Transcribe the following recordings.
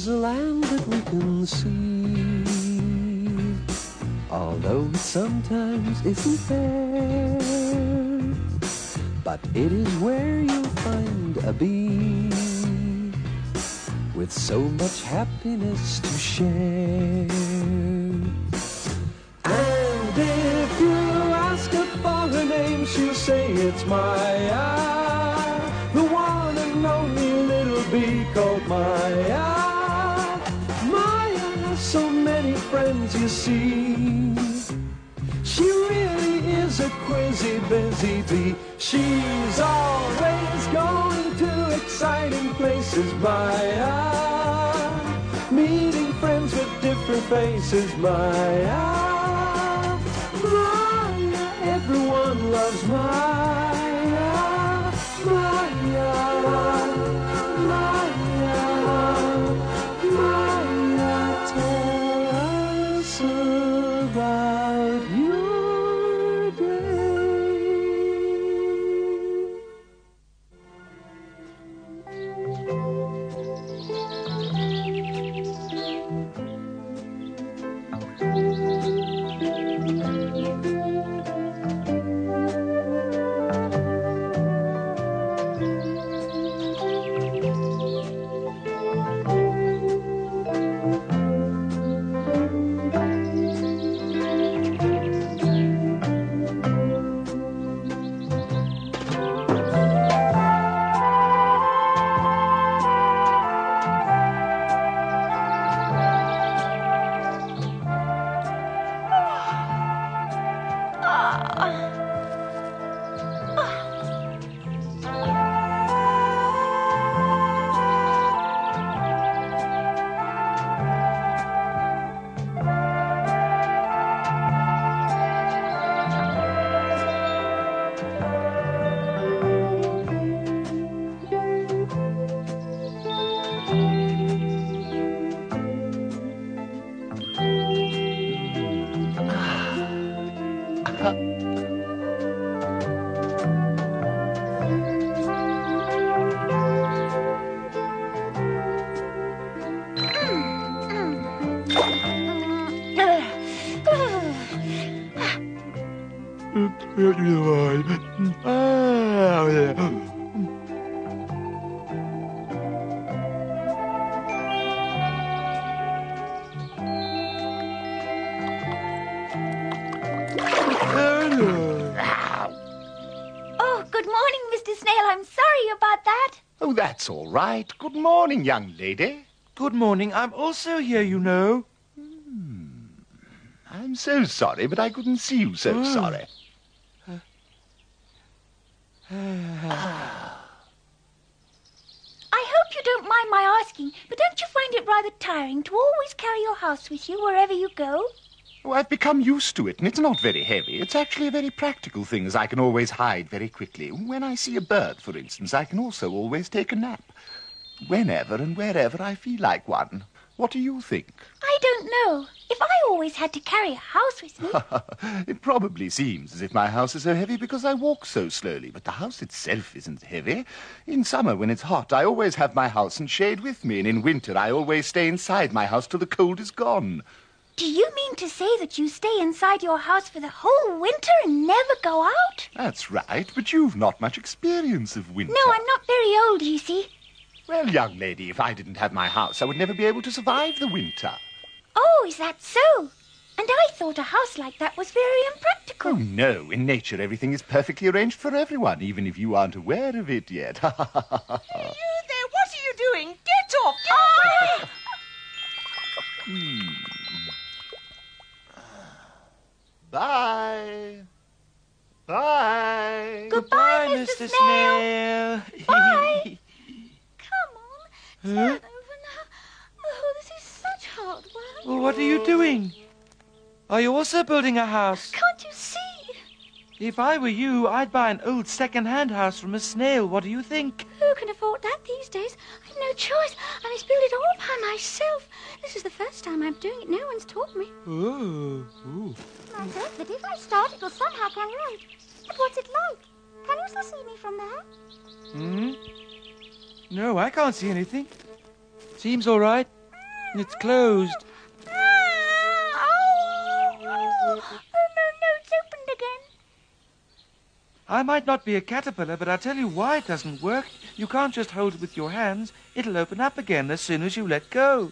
is a land that we can see, although it sometimes isn't fair. But it is where you'll find a bee with so much happiness to share. And if you ask her for her name, she'll say it's Maya, the one and only little bee called Maya. Maya has so many friends, you see. She really is a crazy busy bee. She's always going to exciting places, Maya, meeting friends with different faces, Maya. Maya, everyone loves Maya, Maya, Maya, Maya, tell us about your day. Oh, that's all right. Good morning, young lady. Good morning. I'm also here, you know. I'm so sorry, but I couldn't see you so sorry. I hope you don't mind my asking, but don't you find it rather tiring to always carry your house with you wherever you go? Oh, I've become used to it, and it's not very heavy. It's actually a very practical thing, as I can always hide very quickly. When I see a bird, for instance, I can also always take a nap. Whenever and wherever I feel like one. What do you think? I don't know. If I always had to carry a house with me... It probably seems as if my house is so heavy because I walk so slowly, but the house itself isn't heavy. In summer, when it's hot, I always have my house and shade with me, and in winter I always stay inside my house till the cold is gone. Do you mean to say that you stay inside your house for the whole winter and never go out? That's right, but you've not much experience of winter. No, I'm not very old, you see. Well, young lady, if I didn't have my house, I would never be able to survive the winter. Oh, is that so? And I thought a house like that was very impractical. Oh, no. In nature, everything is perfectly arranged for everyone, even if you aren't aware of it yet. Hey, you there, what are you doing? Get off! Get away! Bye. Bye. Goodbye, Mr. Snail. Bye. Come on, turn over now. Oh, this is such hard work. Well, what are you doing? Are you also building a house? Can't you see? If I were you, I'd buy an old second-hand house from a snail. What do you think? Who can afford that these days? I've no choice. I must build it all by myself. This is the first time I'm doing it. No one's taught me. Oh. Ooh. I hope that if I start, it will somehow carry on. But what's it like? Can you still see me from there? No, I can't see anything. Seems all right. It's closed. Oh, no, it's opened again. I might not be a caterpillar, but I'll tell you why it doesn't work. You can't just hold it with your hands. It'll open up again as soon as you let go.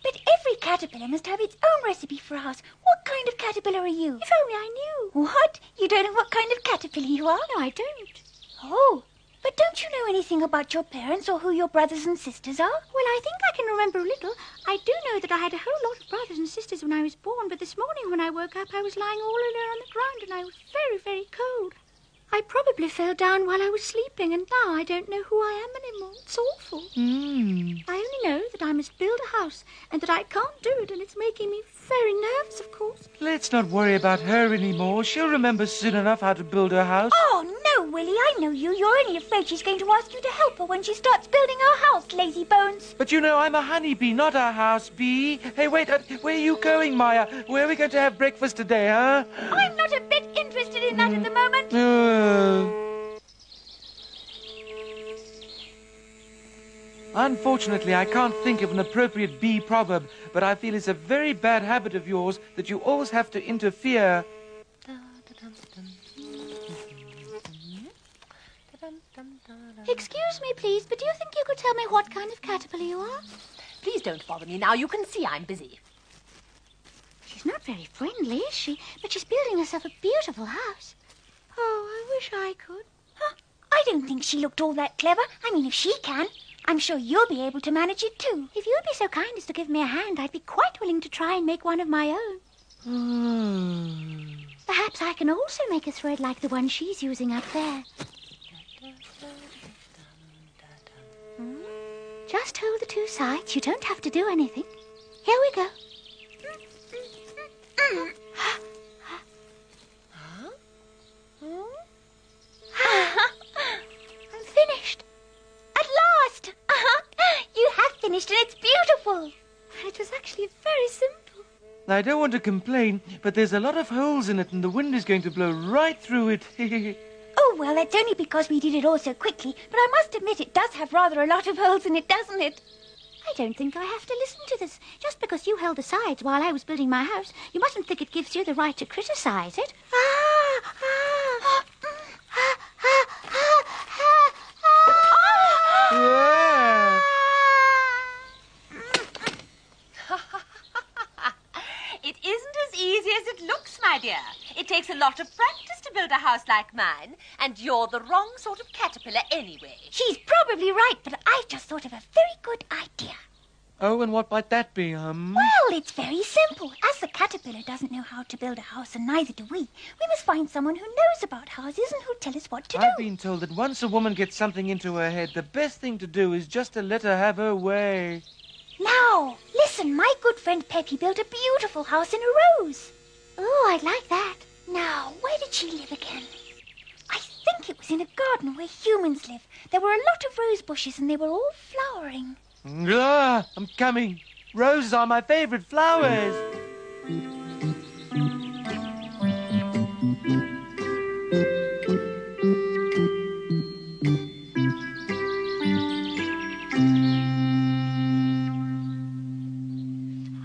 But every caterpillar must have its own recipe for a house. What kind of caterpillar are you? If only I knew. What? You don't know what kind of caterpillar you are? No, I don't. Oh, but don't you know anything about your parents or who your brothers and sisters are? Well, I think I can remember a little. I do know that I had a whole lot of brothers and sisters when I was born, but this morning when I woke up, I was lying all alone on the ground and I was very, very cold. I probably fell down while I was sleeping, and now I don't know who I am anymore. It's awful. I only know that I must build a house, and that I can't do it, and it's making me very nervous, of course. Let's not worry about her anymore. She'll remember soon enough how to build her house. Oh, no, Willie, I know you. You're only afraid she's going to ask you to help her when she starts building her house, lazy bones. But you know, I'm a honeybee, not a house bee. Hey, wait, where are you going, Maya? Where are we going to have breakfast today, huh? I'm not a bit interested in that at the moment. Unfortunately, I can't think of an appropriate bee proverb, but I feel it's a very bad habit of yours that you always have to interfere. Excuse me, please, but do you think you could tell me what kind of caterpillar you are? Please don't bother me now. You can see I'm busy. She's not very friendly, is she? But she's building herself a beautiful house. Oh, I wish I could. Huh? I don't think she looked all that clever. I mean, if she can, I'm sure you'll be able to manage it too. If you'd be so kind as to give me a hand, I'd be quite willing to try and make one of my own. Perhaps I can also make a thread like the one she's using up there. Just hold the two sides. You don't have to do anything. Here we go. I'm finished. At last! You have finished and it's beautiful. It was actually very simple. I don't want to complain, but there's a lot of holes in it and the wind is going to blow right through it. Oh, well, that's only because we did it all so quickly, but I must admit it does have rather a lot of holes in it, doesn't it? I don't think I have to listen to this. Just because you held the sides while I was building my house, you mustn't think it gives you the right to criticize it. Yeah. It isn't as easy as it looks, my dear. It takes a lot of practice to build a house like mine, and you're the wrong sort of caterpillar anyway. She's probably right, but I've just thought of a very good idea. Oh, and what might that be, Well, it's very simple. As the caterpillar doesn't know how to build a house, and neither do we must find someone who knows about houses and who'll tell us what to do. I've been told that once a woman gets something into her head, the best thing to do is just to let her have her way. Now, listen, my good friend Peppy built a beautiful house in a rose. Oh, I'd like that. Now, where did she live again? I think it was in a garden where humans live. There were a lot of rose bushes and they were all flowering. I'm coming. Roses are my favorite flowers.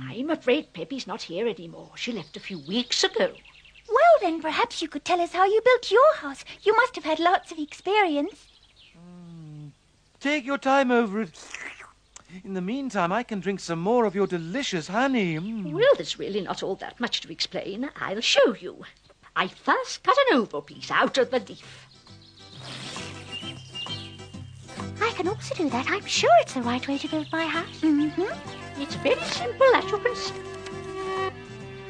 I'm afraid Peppy's not here anymore. She left a few weeks ago. Well, then, perhaps you could tell us how you built your house. You must have had lots of experience. Take your time over it. In the meantime, I can drink some more of your delicious honey. Well, there's really not all that much to explain. I'll show you. I first cut an oval piece out of the leaf. I can also do that. I'm sure it's the right way to build my house. It's very simple, as you can see.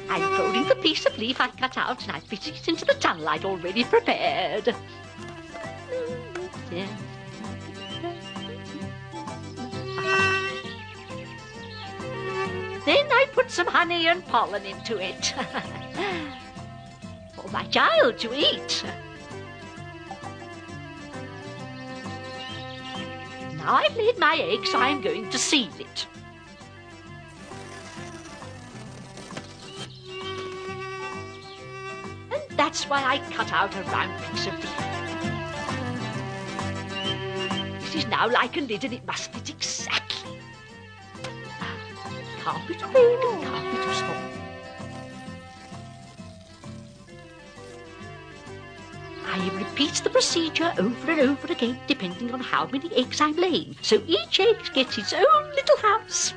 I'm folding the piece of leaf I cut out and I fit it into the sunlight already prepared. Yeah. Then I put some honey and pollen into it. For my child to eat. Now I've laid my egg, so I'm going to seal it. And that's why I cut out a round piece of leaf. This is now like a lid and it must fit exactly. carpet of big and carpet of small. I repeat the procedure over and over again, depending on how many eggs I'm laying. So each egg gets its own little house.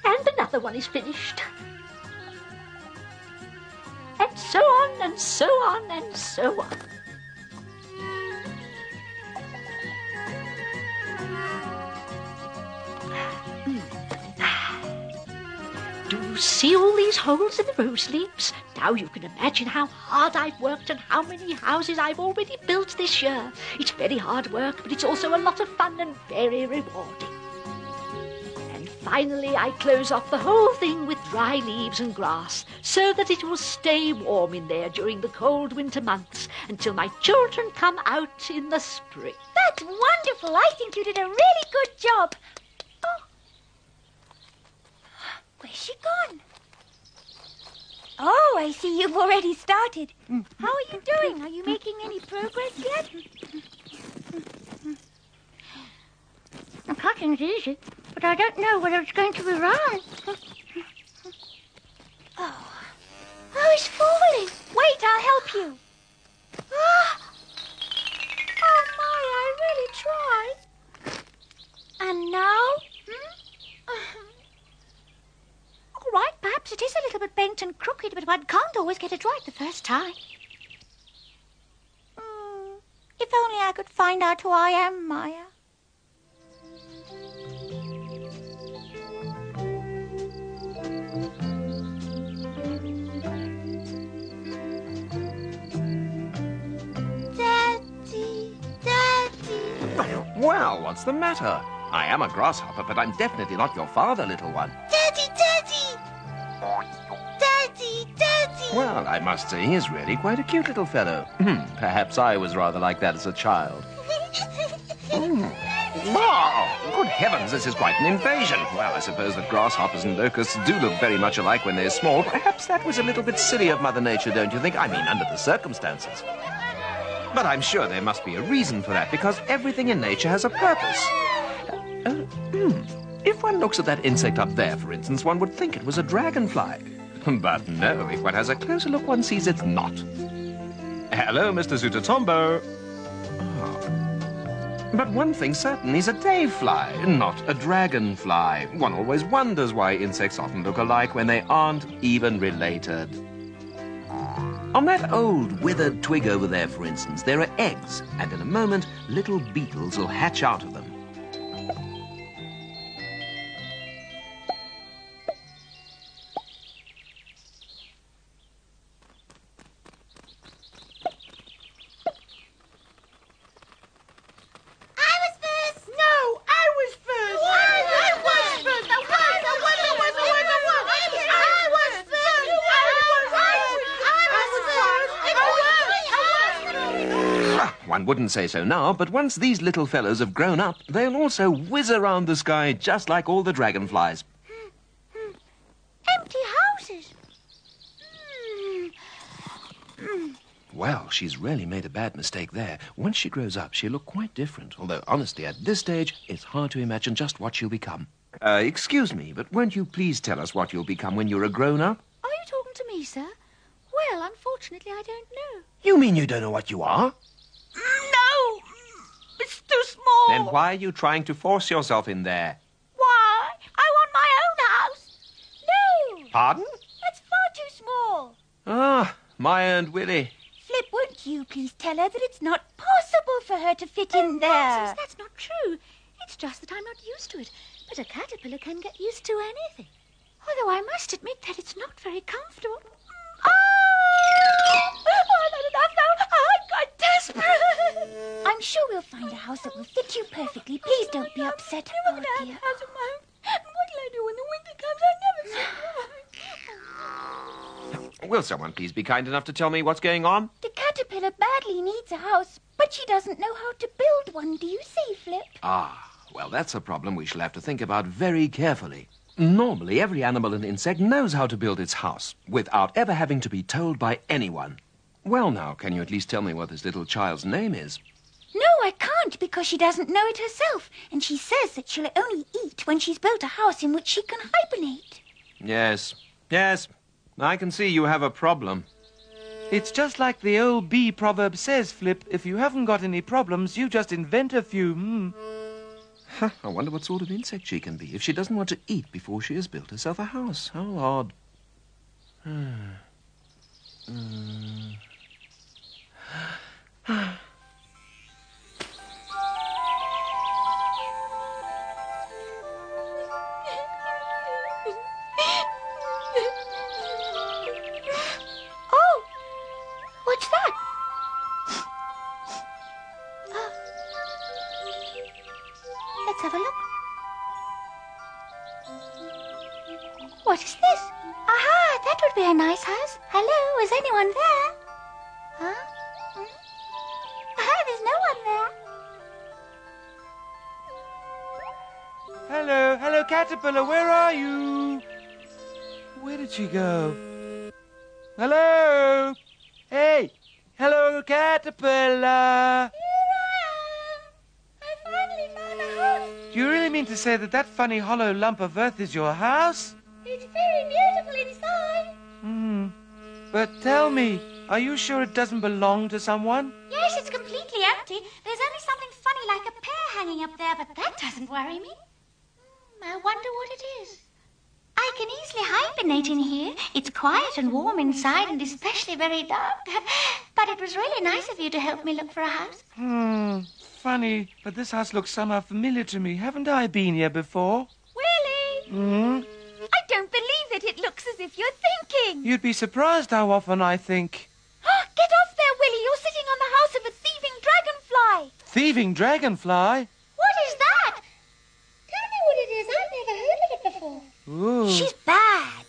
And another one is finished. And so on, and so on, and so on. Do you see all these holes in the rose leaves? Now you can imagine how hard I've worked and how many houses I've already built this year. It's very hard work, but it's also a lot of fun and very rewarding. And finally I close off the whole thing with dry leaves and grass so that it will stay warm in there during the cold winter months until my children come out in the spring. That's wonderful. I think you did a really good job. Oh. Where's she gone? Oh, I see you've already started. How are you doing? Are you making any progress yet? The cutting's easy, but I don't know whether it's going to be right. Oh, it's falling. Wait, I'll help you. Oh, my, I really tried. And now? All right, perhaps it is a little bit bent and crooked, but one can't always get it right the first time. If only I could find out who I am, Maya. Well, what's the matter? I am a grasshopper, but I'm definitely not your father, little one. Daddy! Well, I must say, he is really quite a cute little fellow. Perhaps I was rather like that as a child. Oh, good heavens, this is quite an invasion. Well, I suppose that grasshoppers and locusts do look very much alike when they're small. Perhaps that was a little bit silly of Mother Nature, don't you think? I mean, under the circumstances. But I'm sure there must be a reason for that, because everything in nature has a purpose. If one looks at that insect up there, for instance, one would think it was a dragonfly. But no, if one has a closer look, one sees it's not. Hello, Mr. Zutatombo. Oh. But one thing's certain, he's a dayfly, not a dragonfly. One always wonders why insects often look alike when they aren't even related. On that old withered twig over there, for instance, there are eggs, and in a moment, little beetles will hatch out of them. One wouldn't say so now, but once these little fellows have grown up, they'll also whiz around the sky just like all the dragonflies. Empty houses. Well, she's really made a bad mistake there. Once she grows up, she'll look quite different, although honestly, at this stage, it's hard to imagine just what she'll become. Excuse me, but won't you please tell us what you'll become when you're a grown-up? Are you talking to me, sir? Well, unfortunately, I don't know. You mean you don't know what you are? No! It's too small. Then why are you trying to force yourself in there? Why? I want my own house. No! Pardon? That's far too small. Ah, Maya and Willie. Flip, won't you please tell her that it's not possible for her to fit in there? Nonsense, that's not true. It's just that I'm not used to it. But a caterpillar can get used to anything. Although I must admit that it's not very comfortable. Oh, I've had enough now. I'm quite desperate. I'm sure we'll find a house that will fit you perfectly. Please don't be upset. I'm going to have a house of my own. And what'll I do when the winter comes? I never see. Will someone please be kind enough to tell me what's going on? The caterpillar badly needs a house, but she doesn't know how to build one. Do you see, Flip? Ah, well, that's a problem we shall have to think about very carefully. Normally, every animal and insect knows how to build its house without ever having to be told by anyone. Well, now, can you at least tell me what this little child's name is? No, I can't, because she doesn't know it herself, and she says that she'll only eat when she's built a house in which she can hibernate. Yes, I can see you have a problem. It's just like the old bee proverb says, Flip. If you haven't got any problems, you just invent a few. I wonder what sort of insect she can be if she doesn't want to eat before she has built herself a house. How odd. Oh, what's that? Oh. Let's have a look. What is this? Aha, that would be a nice house. Hello, is anyone there? Huh? Aha, there's no one there. Hello, caterpillar, where are you? Where did she go? Hello? Hey, hello, caterpillar. Here I am. I finally found a house. Do you really mean to say that funny hollow lump of earth is your house? It's very beautiful inside. But tell me, are you sure it doesn't belong to someone? Yes, it's completely empty. There's only something funny like a pear hanging up there, but that doesn't worry me. I wonder what it is. I can easily hibernate in here. It's quiet and warm inside and especially very dark. But it was really nice of you to help me look for a house. Funny, but this house looks somehow familiar to me. Haven't I been here before? Willie! I don't believe it. It looks as if you're thinking. You'd be surprised how often I think. Get off there, Willie. You're sitting on the house of a thieving dragonfly. Thieving dragonfly? What is that? Tell me what it is. I've never heard of it before. Ooh. She's bad.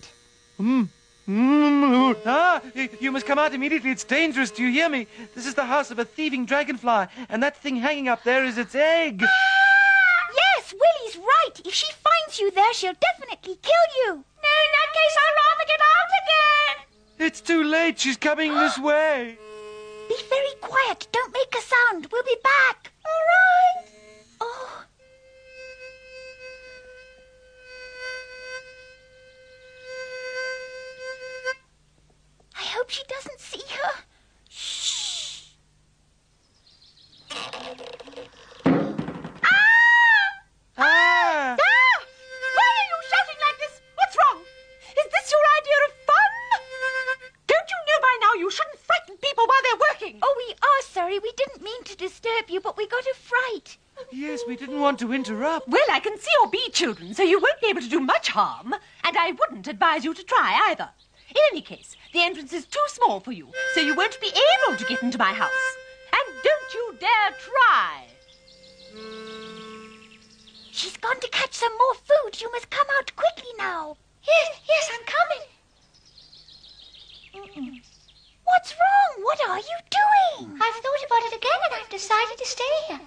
You must come out immediately. It's dangerous. Do you hear me? This is the house of a thieving dragonfly, and that thing hanging up there is its egg. Yes, Willie's right. If she finds you there, she'll definitely kill you. No, in that case, I'd rather get out again. It's too late. She's coming this way. Be very quiet. Don't make a sound. We'll be back. All right. Oh. I hope she doesn't see her. Shh. Ah! Why are you shouting like this? What's wrong? Is this your idea of fun? Don't you know by now you shouldn't frighten people while they're working? Oh, we are sorry. We didn't mean to disturb you, but we got a fright. Yes, we didn't want to interrupt. Well, I can see your bee children, so you won't be able to do much harm. And I wouldn't advise you to try either. In any case, the entrance is too small for you, so you won't be able to get into my house. And don't you dare try. She's gone to catch some more food. You must come out quickly now. Yes, I'm coming. What's wrong? What are you doing? I've thought about it again and I've decided to stay here.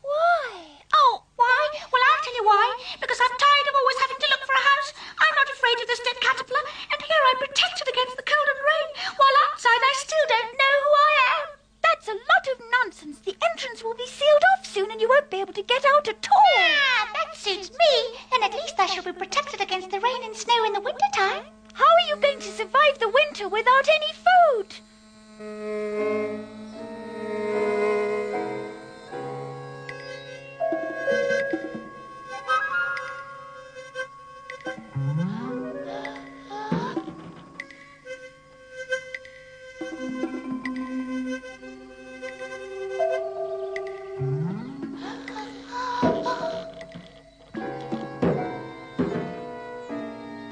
Why? Oh, why? Well, I'll tell you why. Because I'm tired of always having to look for a house. I'm not afraid of this dead caterpillar, and here I'm protected against the cold and rain, while outside I still don't know who I am. That's a lot of nonsense. The entrance will be sealed off soon and you won't be able to get out at all. That suits me. Then at least I shall be protected against the rain and snow in the wintertime. How are you going to survive the winter without any food?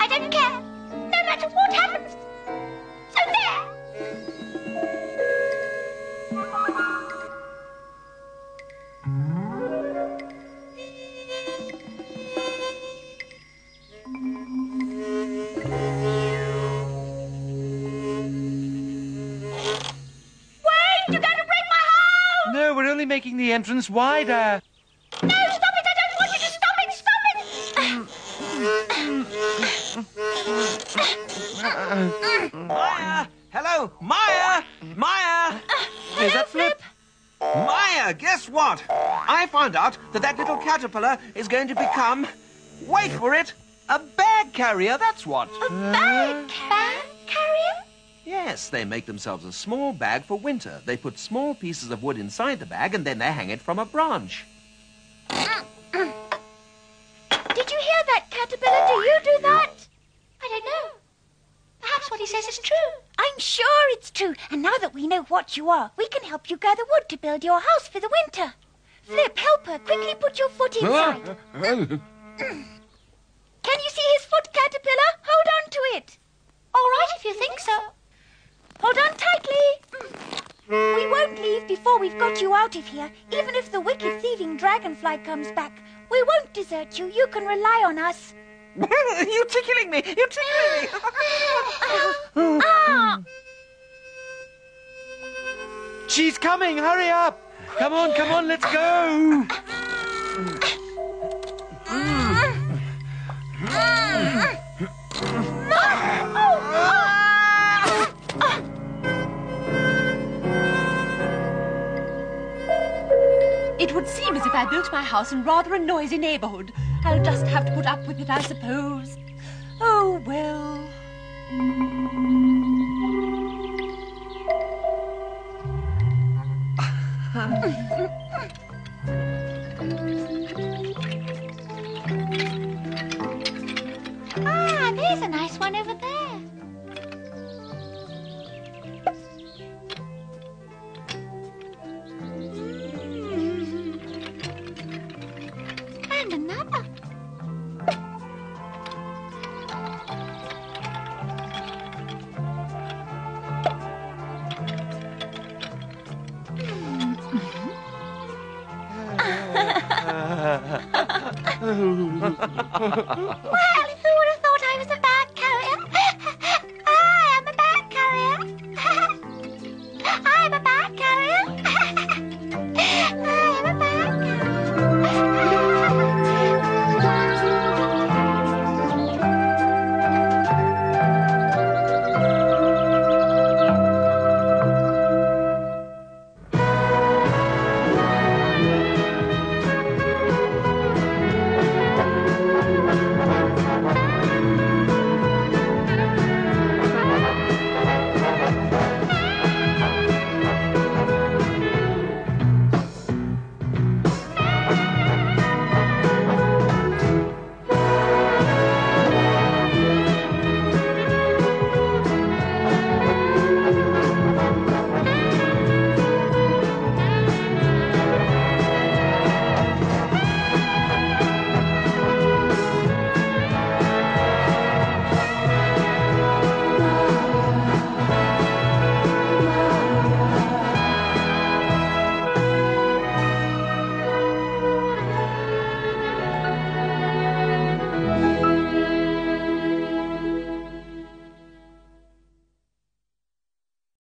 I don't care. No matter what happens. So there. No, we're only making the entrance wider. No, stop it! I don't want you to stop it! Stop it! Maya! Hello, Maya! Maya! Is that Flip? Here, guess what? I found out that little caterpillar is going to become, wait for it, a bag carrier, that's what. A bag carrier? Yes, they make themselves a small bag for winter. They put small pieces of wood inside the bag and then they hang it from a branch. Did you hear that, caterpillar? Do you do that? I don't know. Perhaps what he says is true. I'm sure it's true. And now that we know what you are, we can help you gather wood to build your house for the winter. Flip, help her. Quickly put your foot inside. Can you see his foot, caterpillar? Hold on to it. All right, if you think so. Hold on tightly. We won't leave before we've got you out of here. Even if the wicked thieving dragonfly comes back, we won't desert you. You can rely on us. You're tickling me! You're tickling me! She's coming! Hurry up! Come on, let's go! It would seem as if I built my house in rather a noisy neighborhood. I'll just have to put up with it, I suppose. Oh, well. Ah, there's a nice one over there. And another. Well,